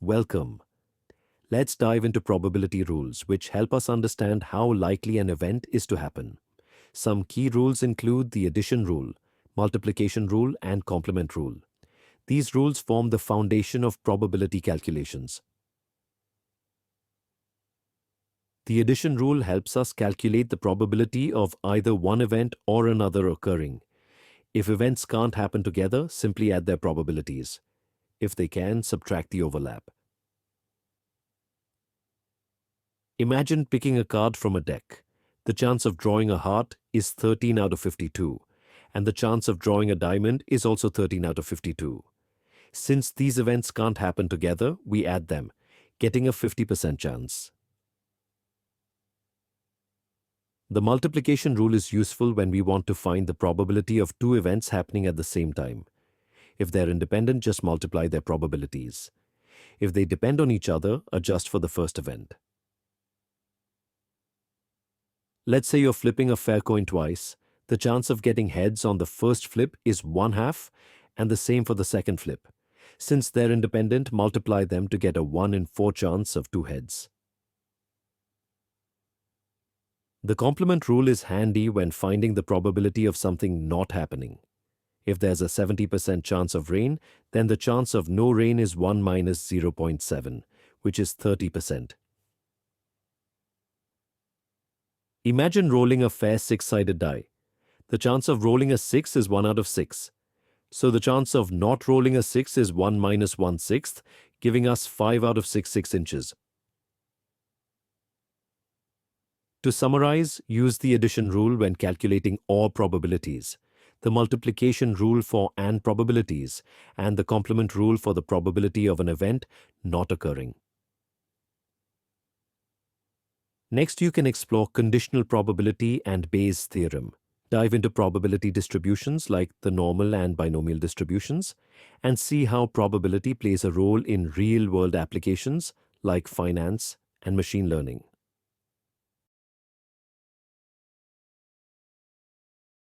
Welcome. Let's dive into probability rules, which help us understand how likely an event is to happen. Some key rules include the addition rule, multiplication rule, and complement rule. These rules form the foundation of probability calculations. The addition rule helps us calculate the probability of either one event or another occurring. If events can't happen together, simply add their probabilities. If they can, subtract the overlap. Imagine picking a card from a deck. The chance of drawing a heart is 13 out of 52, and the chance of drawing a diamond is also 13 out of 52. Since these events can't happen together, we add them, getting a 50% chance. The multiplication rule is useful when we want to find the probability of two events happening at the same time. If they're independent, just multiply their probabilities. If they depend on each other, adjust for the first event. Let's say you're flipping a fair coin twice. The chance of getting heads on the first flip is 1/2, and the same for the second flip. Since they're independent, multiply them to get a 1 in 4 chance of two heads. The complement rule is handy when finding the probability of something not happening. If there's a 70% chance of rain, then the chance of no rain is 1 minus 0.7, which is 30%. Imagine rolling a fair 6-sided die. The chance of rolling a 6 is 1 out of 6. So the chance of not rolling a 6 is 1 minus 1/6, giving us 5 out of 6 inches. To summarize, use the addition rule when calculating all probabilities, the multiplication rule for and probabilities, and the complement rule for the probability of an event not occurring. Next, you can explore conditional probability and Bayes' theorem. Dive into probability distributions like the normal and binomial distributions, and see how probability plays a role in real-world applications like finance and machine learning.